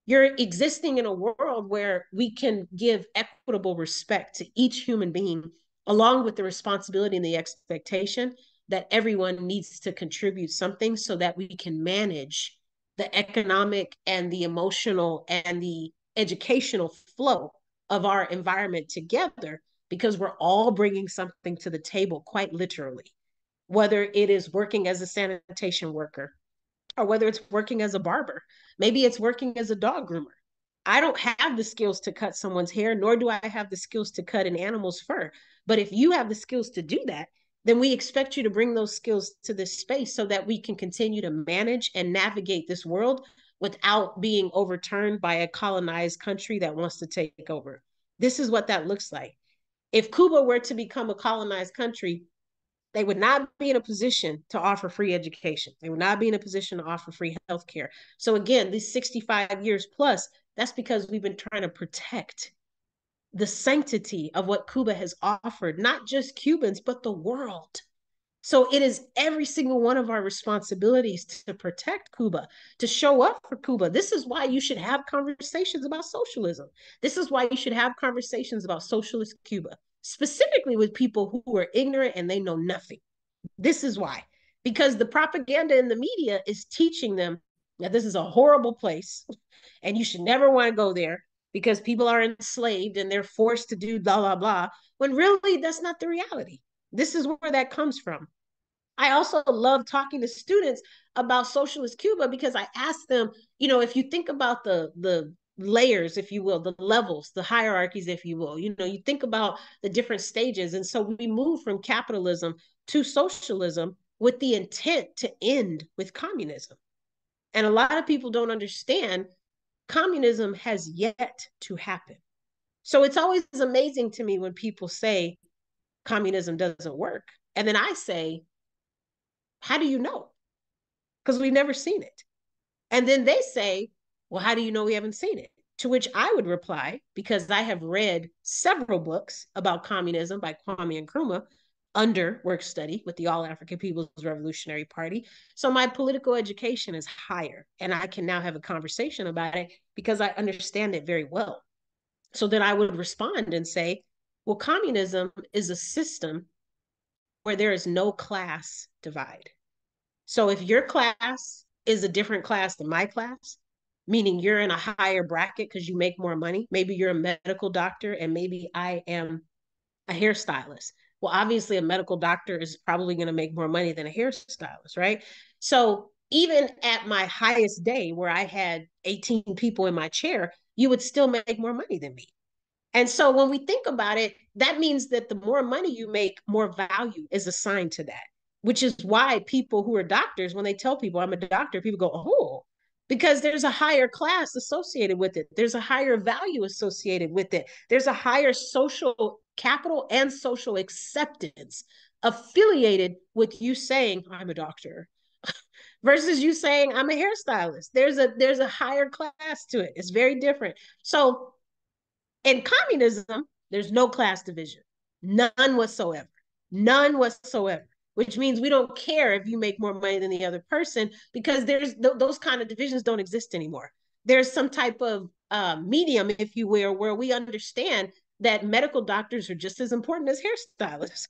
You're existing in a world where we can give equitable respect to each human being, along with the responsibility and the expectation that everyone needs to contribute something so that we can manage the economic and the emotional and the educational flow of our environment together, because we're all bringing something to the table, quite literally, whether it is working as a sanitation worker, or whether it's working as a barber. Maybe it's working as a dog groomer. I don't have the skills to cut someone's hair, nor do I have the skills to cut an animal's fur. But if you have the skills to do that, then we expect you to bring those skills to this space so that we can continue to manage and navigate this world without being overturned by a colonized country that wants to take over. This is what that looks like. If Cuba were to become a colonized country, they would not be in a position to offer free education. They would not be in a position to offer free healthcare. So again, these 65 years plus, that's because we've been trying to protect the sanctity of what Cuba has offered, not just Cubans, but the world. So it is every single one of our responsibilities to protect Cuba, to show up for Cuba. This is why you should have conversations about socialism. This is why you should have conversations about socialist Cuba, specifically with people who are ignorant and they know nothing. This is why. Because the propaganda in the media is teaching them that this is a horrible place and you should never want to go there because people are enslaved and they're forced to do blah, blah, blah, when really that's not the reality. This is where that comes from. I also love talking to students about socialist Cuba because I ask them, if you think about the layers, if you will, the levels, the hierarchies, if you will, you think about the different stages. And so we move from capitalism to socialism with the intent to end with communism. And a lot of people don't understand communism has yet to happen. So it's always amazing to me when people say communism doesn't work. And then I say, how do you know? Because we've never seen it. And then they say, well, how do you know we haven't seen it? To which I would reply, because I have read several books about communism by Kwame Nkrumah, under work study with the All African People's Revolutionary Party. So my political education is higher, and I can now have a conversation about it because I understand it very well. So then I would respond and say, well, communism is a system where there is no class divide. So if your class is a different class than my class, meaning you're in a higher bracket because you make more money, maybe you're a medical doctor and maybe I am a hairstylist. Well, obviously, a medical doctor is probably going to make more money than a hairstylist, right? So even at my highest day where I had 18 people in my chair, you would still make more money than me. And so when we think about it, that means that the more money you make, more value is assigned to that, which is why people who are doctors, when they tell people I'm a doctor, people go, oh, because there's a higher class associated with it. There's a higher value associated with it. There's a higher social capital and social acceptance affiliated with you saying, I'm a doctor versus you saying I'm a hairstylist. There's a higher class to it. It's very different. So in communism, there's no class division, none whatsoever, none whatsoever. Which means we don't care if you make more money than the other person because those kind of divisions don't exist anymore. There's some type of medium, if you will, where we understand that medical doctors are just as important as hairstylists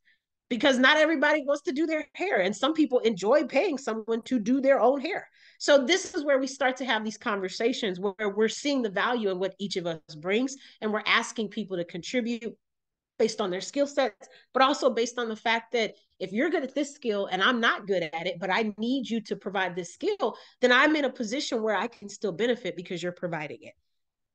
because not everybody wants to do their hair, and some people enjoy paying someone to do their own hair. So this is where we start to have these conversations where we're seeing the value in what each of us brings, and we're asking people to contribute based on their skill sets, but also based on the fact that if you're good at this skill and I'm not good at it, but I need you to provide this skill, then I'm in a position where I can still benefit because you're providing it.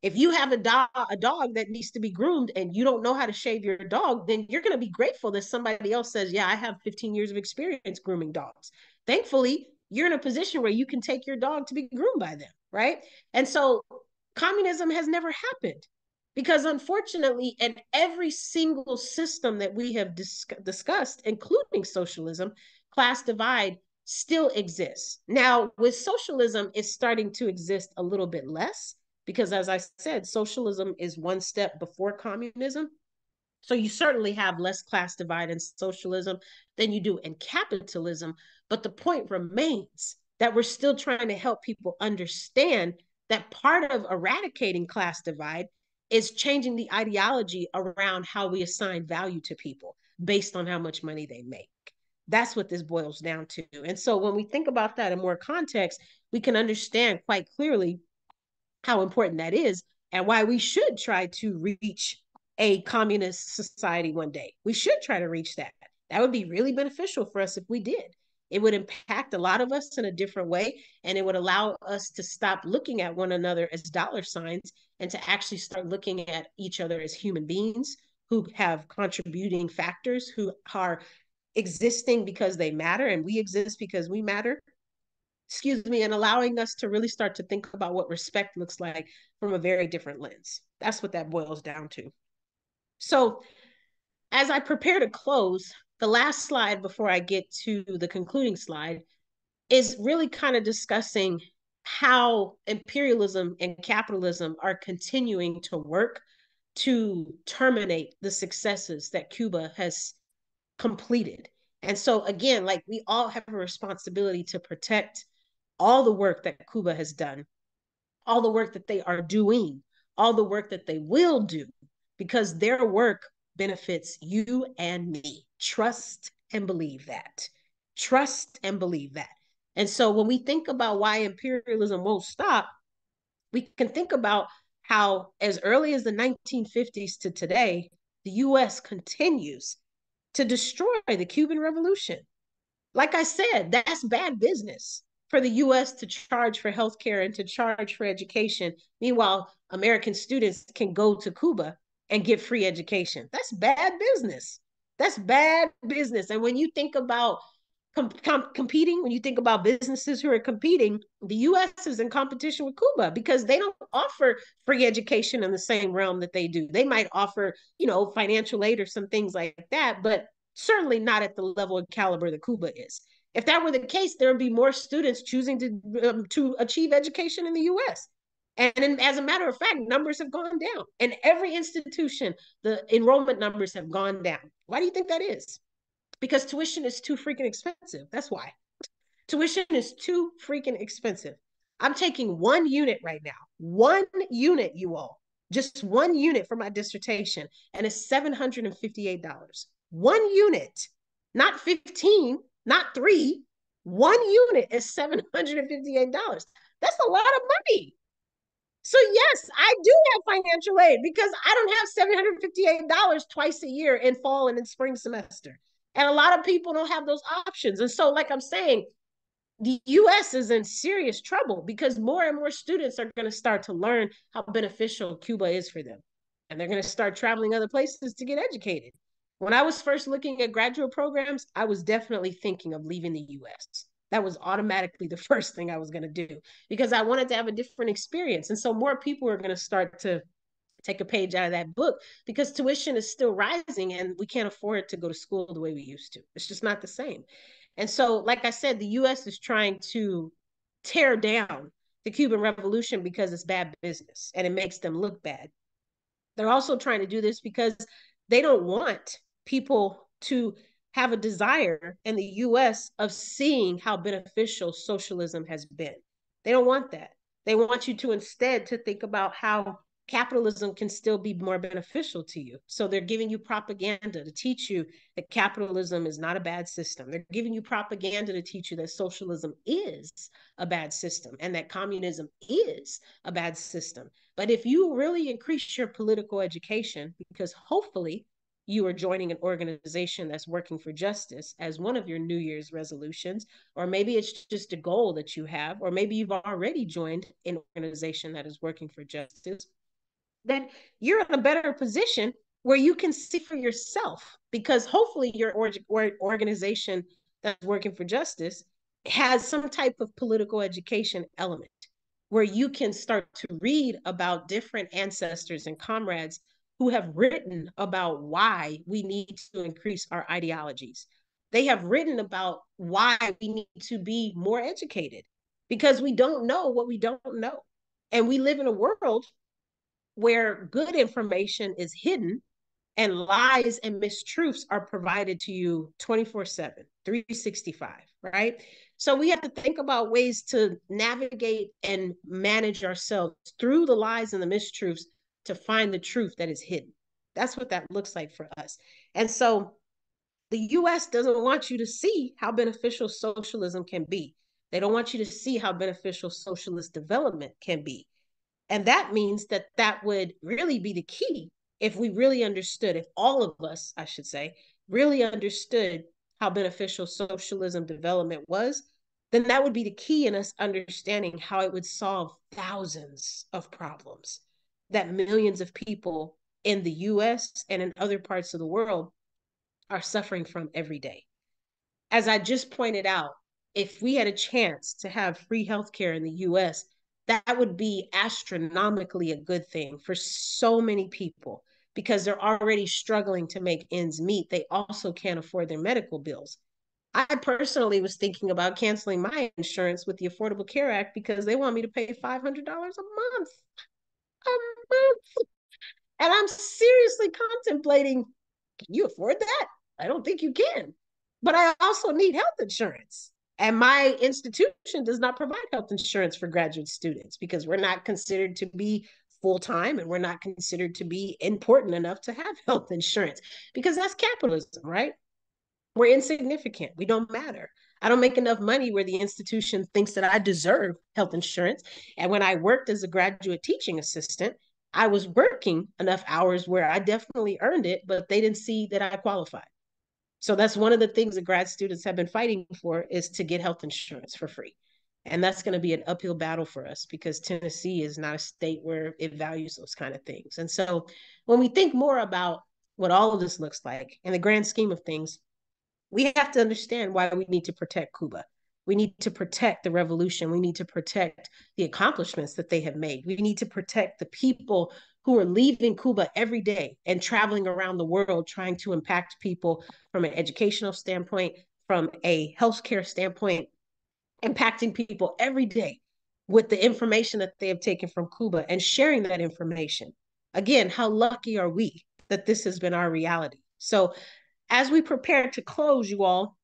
If you have a dog that needs to be groomed and you don't know how to shave your dog, then you're going to be grateful that somebody else says, yeah, I have 15 years of experience grooming dogs. Thankfully, you're in a position where you can take your dog to be groomed by them, right? And so communism has never happened because unfortunately, in every single system that we have discussed, including socialism, class divide still exists. Now, with socialism, it's starting to exist a little bit less because, as I said, socialism is one step before communism. So you certainly have less class divide in socialism than you do in capitalism. But the point remains that we're still trying to help people understand that part of eradicating class divide is changing the ideology around how we assign value to people based on how much money they make. That's what this boils down to. And so when we think about that in more context, we can understand quite clearly how important that is and why we should try to reach a communist society one day. We should try to reach that. That would be really beneficial for us if we did. It would impact a lot of us in a different way, and it would allow us to stop looking at one another as dollar signs and to actually start looking at each other as human beings who have contributing factors, who are existing because they matter, and we exist because we matter, excuse me, and allowing us to really start to think about what respect looks like from a very different lens. That's what that boils down to. So as I prepare to close, the last slide before I get to the concluding slide is really kind of discussing how imperialism and capitalism are continuing to work to terminate the successes that Cuba has completed. And so again, like we all have a responsibility to protect all the work that Cuba has done, all the work that they are doing, all the work that they will do, because their work benefits you and me. Trust and believe that. Trust and believe that. And so when we think about why imperialism won't stop, we can think about how as early as the 1950s to today, the US continues to destroy the Cuban Revolution. Like I said, that's bad business for the US to charge for healthcare and to charge for education. Meanwhile, American students can go to Cuba and get free education. That's bad business. That's bad business. And when you think about competing, when you think about businesses who are competing, the US is in competition with Cuba because they don't offer free education in the same realm that they do. They might offer, financial aid or some things like that, but certainly not at the level and caliber that Cuba is. If that were the case, there would be more students choosing to achieve education in the US. And as a matter of fact, numbers have gone down. In every institution, the enrollment numbers have gone down. Why do you think that is? because tuition is too freaking expensive. That's why. Tuition is too freaking expensive. I'm taking one unit right now, one unit, you all, just one unit for my dissertation, and it's $758. One unit, not 15, not three. One unit is $758. That's a lot of money. So yes, I do have financial aid because I don't have $758 twice a year in fall and in spring semester. And a lot of people don't have those options. And so, like I'm saying, the US is in serious trouble because more and more students are going to start to learn how beneficial Cuba is for them. And they're going to start traveling other places to get educated. When I was first looking at graduate programs, I was definitely thinking of leaving the US. That was automatically the first thing I was going to do because I wanted to have a different experience. And so more people are going to start to take a page out of that book because tuition is still rising and we can't afford to go to school the way we used to. It's just not the same. And so, like I said, the US is trying to tear down the Cuban Revolution because it's bad business and it makes them look bad. They're also trying to do this because they don't want people to have a desire in the US of seeing how beneficial socialism has been. They don't want that. They want you to instead to think about how capitalism can still be more beneficial to you. So they're giving you propaganda to teach you that capitalism is not a bad system. They're giving you propaganda to teach you that socialism is a bad system and that communism is a bad system. But if you really increase your political education, because hopefully you are joining an organization that's working for justice as one of your New Year's resolutions, or maybe it's just a goal that you have, or maybe you've already joined an organization that is working for justice, then you're in a better position where you can see for yourself because hopefully your organization that's working for justice has some type of political education element where you can start to read about different ancestors and comrades who have written about why we need to increase our ideologies. They have written about why we need to be more educated because we don't know what we don't know. And we live in a world where good information is hidden and lies and mistruths are provided to you 24/7, 365, right? So we have to think about ways to navigate and manage ourselves through the lies and the mistruths to find the truth that is hidden. That's what that looks like for us. And so the US doesn't want you to see how beneficial socialism can be. They don't want you to see how beneficial socialist development can be. And that means that that would really be the key if we really understood, if all of us, I should say, really understood how beneficial socialism development was, then that would be the key in us understanding how it would solve thousands of problems that millions of people in the US and in other parts of the world are suffering from every day. As I just pointed out, if we had a chance to have free healthcare in the US, that would be astronomically a good thing for so many people because they're already struggling to make ends meet. They also can't afford their medical bills. I personally was thinking about canceling my insurance with the Affordable Care Act because they want me to pay $500 a month. A month. And I'm seriously contemplating, can you afford that? I don't think you can. But I also need health insurance. And my institution does not provide health insurance for graduate students because we're not considered to be full time and we're not considered to be important enough to have health insurance because that's capitalism, right? We're insignificant. We don't matter. I don't make enough money where the institution thinks that I deserve health insurance. And when I worked as a graduate teaching assistant, I was working enough hours where I definitely earned it, but they didn't see that I qualified. So that's one of the things that grad students have been fighting for is to get health insurance for free. And that's going to be an uphill battle for us because Tennessee is not a state where it values those kind of things. And so when we think more about what all of this looks like in the grand scheme of things, we have to understand why we need to protect Cuba. We need to protect the revolution. We need to protect the accomplishments that they have made. We need to protect the people who are leaving Cuba every day and traveling around the world trying to impact people from an educational standpoint, from a healthcare standpoint, impacting people every day with the information that they have taken from Cuba and sharing that information. Again, how lucky are we that this has been our reality? So As we prepare to close, you all,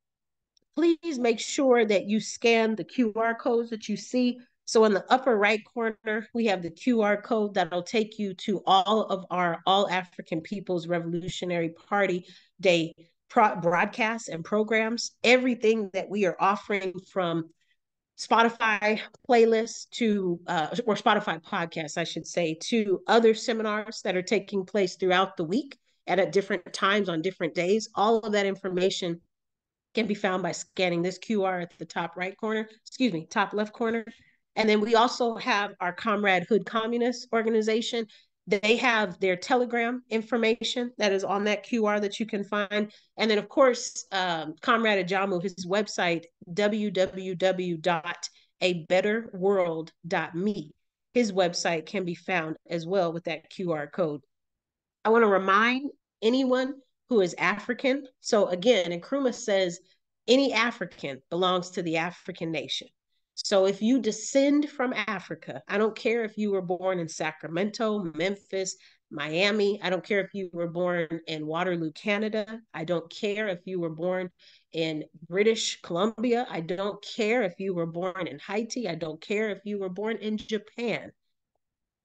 please make sure that you scan the QR codes that you see. So in the upper right corner, we have the QR code that'll take you to all of our All African People's Revolutionary Party Day broadcasts and programs. Everything that we are offering from Spotify playlists to, or Spotify podcasts, I should say, to other seminars that are taking place throughout the week at different times on different days. All of that information can be found by scanning this QR at the top right corner, excuse me, top left corner. And then we also have our Comrade Hood Communist Organization. They have their Telegram information that is on that QR that you can find. And then, of course, Comrade Ajamu, his website, www.abetterworld.me. His website can be found as well with that QR code. I want to remind anyone who is African. So again, Nkrumah says any African belongs to the African nation. So if you descend from Africa, I don't care if you were born in Sacramento, Memphis, Miami. I don't care if you were born in Waterloo, Canada. I don't care if you were born in British Columbia. I don't care if you were born in Haiti. I don't care if you were born in Japan.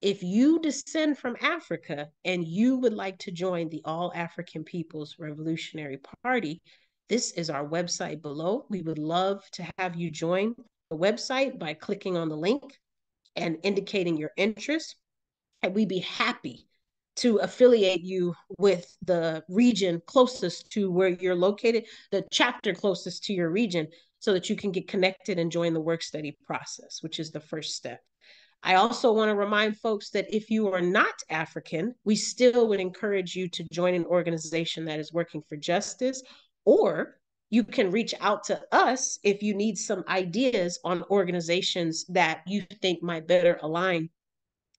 If you descend from Africa and you would like to join the All African People's Revolutionary Party, this is our website below. We would love to have you join the website by clicking on the link and indicating your interest. And we'd be happy to affiliate you with the region closest to where you're located, the chapter closest to your region, so that you can get connected and join the work study process, which is the first step. I also want to remind folks that if you are not African, we still would encourage you to join an organization that is working for justice, or you can reach out to us if you need some ideas on organizations that you think might better align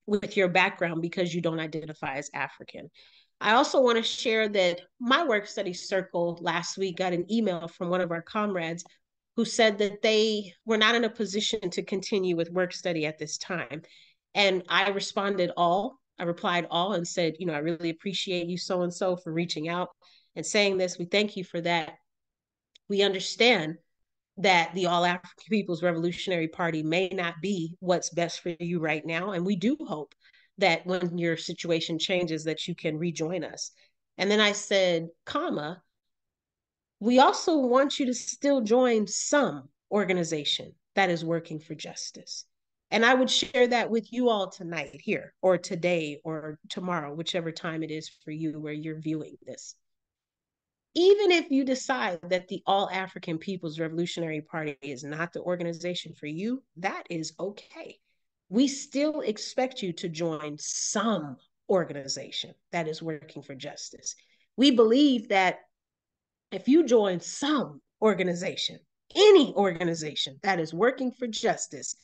with your background because you don't identify as African. I also want to share that my work study circle last week got an email from one of our comrades who said that they were not in a position to continue with work study at this time. And I responded all, I replied all and said, you know, I really appreciate you so and so for reaching out and saying this. We thank you for that. We understand that the All African People's Revolutionary Party may not be what's best for you right now. And we do hope that when your situation changes, that you can rejoin us. And then I said, comma, we also want you to still join some organization that is working for justice. And I would share that with you all tonight here, or today, or tomorrow, whichever time it is for you where you're viewing this. Even if you decide that the All African People's Revolutionary Party is not the organization for you, that is okay. We still expect you to join some organization that is working for justice. We believe that if you join some organization, any organization that is working for justice,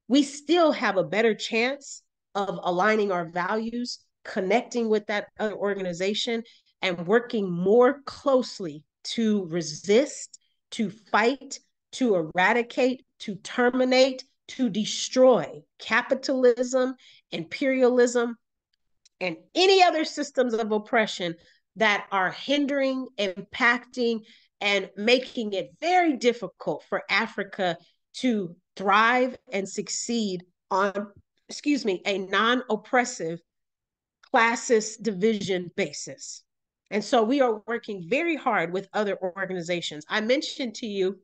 we still have a better chance of aligning our values, connecting with that other organization, and working more closely to resist, to fight, to eradicate, to terminate, to destroy capitalism, imperialism, and any other systems of oppression that are hindering, impacting, and making it very difficult for Africa to thrive and succeed on, a non-oppressive classist division basis. And so we are working very hard with other organizations. I mentioned to you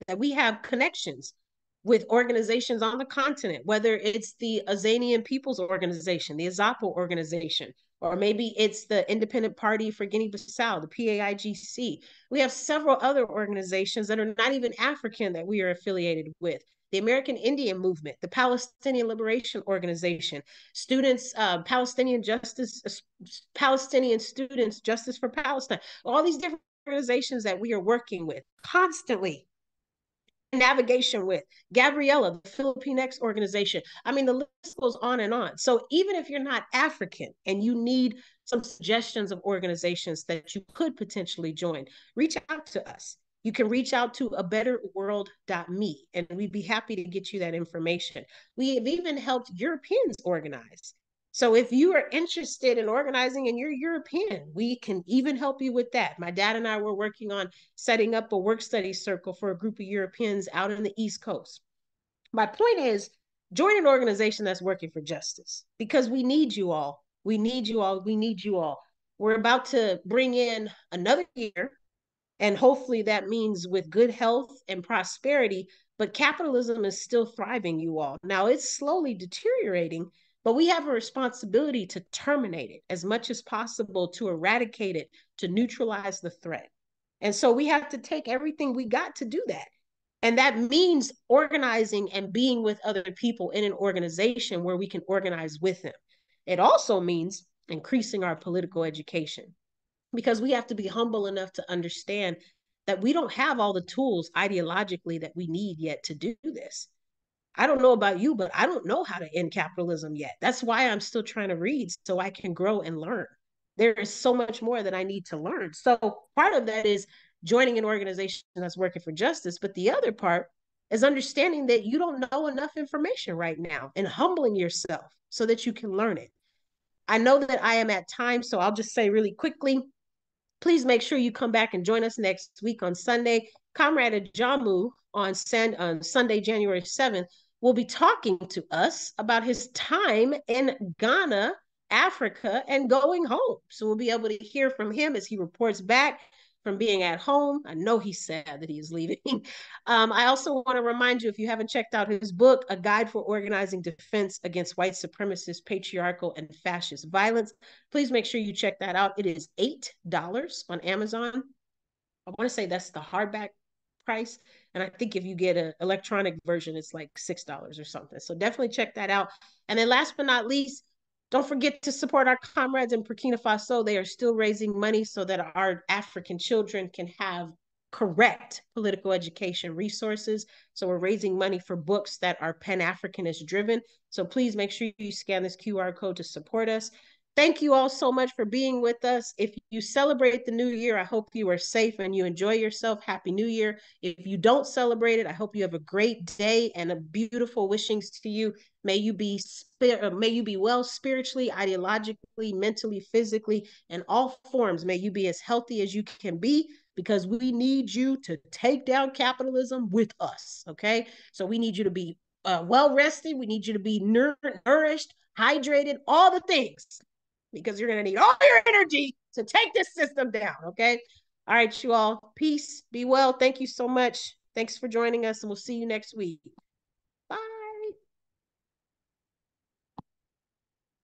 that we have connections with organizations on the continent, whether it's the Azanian People's Organization, the Azapo Organization, or maybe it's the Independent Party for Guinea-Bissau, the PAIGC. We have several other organizations that are not even African that we are affiliated with. The American Indian Movement, the Palestinian Liberation Organization, students, Palestinian students, Justice for Palestine, all these different organizations that we are working with constantly navigation with Gabriella, the Filipinx organization. I mean, the list goes on and on. So even if you're not African and you need some suggestions of organizations that you could potentially join, reach out to us. You can reach out to abetterworld.me and we'd be happy to get you that information. We have even helped Europeans organize. So if you are interested in organizing and you're European, we can even help you with that. My dad and I were working on setting up a work study circle for a group of Europeans out in the East Coast. My point is, join an organization that's working for justice because we need you all. We need you all. We need you all. We're about to bring in another year, and hopefully that means with good health and prosperity. But capitalism is still thriving, you all. Now it's slowly deteriorating, but we have a responsibility to terminate it as much as possible, to eradicate it, to neutralize the threat. And so we have to take everything we got to do that. And that means organizing and being with other people in an organization where we can organize with them. It also means increasing our political education because we have to be humble enough to understand that we don't have all the tools ideologically that we need yet to do this. I don't know about you, but I don't know how to end capitalism yet. That's why I'm still trying to read so I can grow and learn. There is so much more that I need to learn. So part of that is joining an organization that's working for justice. But the other part is understanding that you don't know enough information right now and humbling yourself so that you can learn it. I know that I am at time, so I'll just say really quickly, please make sure you come back and join us next week on Sunday. Comrade Ajamu on Sunday, January 7th, will be talking to us about his time in Ghana, Africa, and going home. So we'll be able to hear from him as he reports back from being at home. I know he's sad that he is leaving. I also want to remind you, if you haven't checked out his book, A Guide for Organizing Defense Against White Supremacist, Patriarchal, and Fascist Violence, please make sure you check that out. It is $8 on Amazon. I want to say that's the hardback price. And I think if you get an electronic version, it's like $6 or something. So definitely check that out. And then last but not least, don't forget to support our comrades in Burkina Faso. They are still raising money so that our African children can have correct political education resources. So we're raising money for books that are Pan-Africanist driven. So please make sure you scan this QR code to support us. Thank you all so much for being with us. If you celebrate the new year, I hope you are safe and you enjoy yourself. Happy New Year. If you don't celebrate it, I hope you have a great day and a beautiful wishings to you. May you be well spiritually, ideologically, mentally, physically, in all forms. May you be as healthy as you can be because we need you to take down capitalism with us. Okay, so we need you to be well rested. We need you to be nourished, hydrated, all the things because you're going to need all your energy to take this system down. Okay. All right, you all. Peace. Be well. Thank you so much. Thanks for joining us, and we'll see you next week.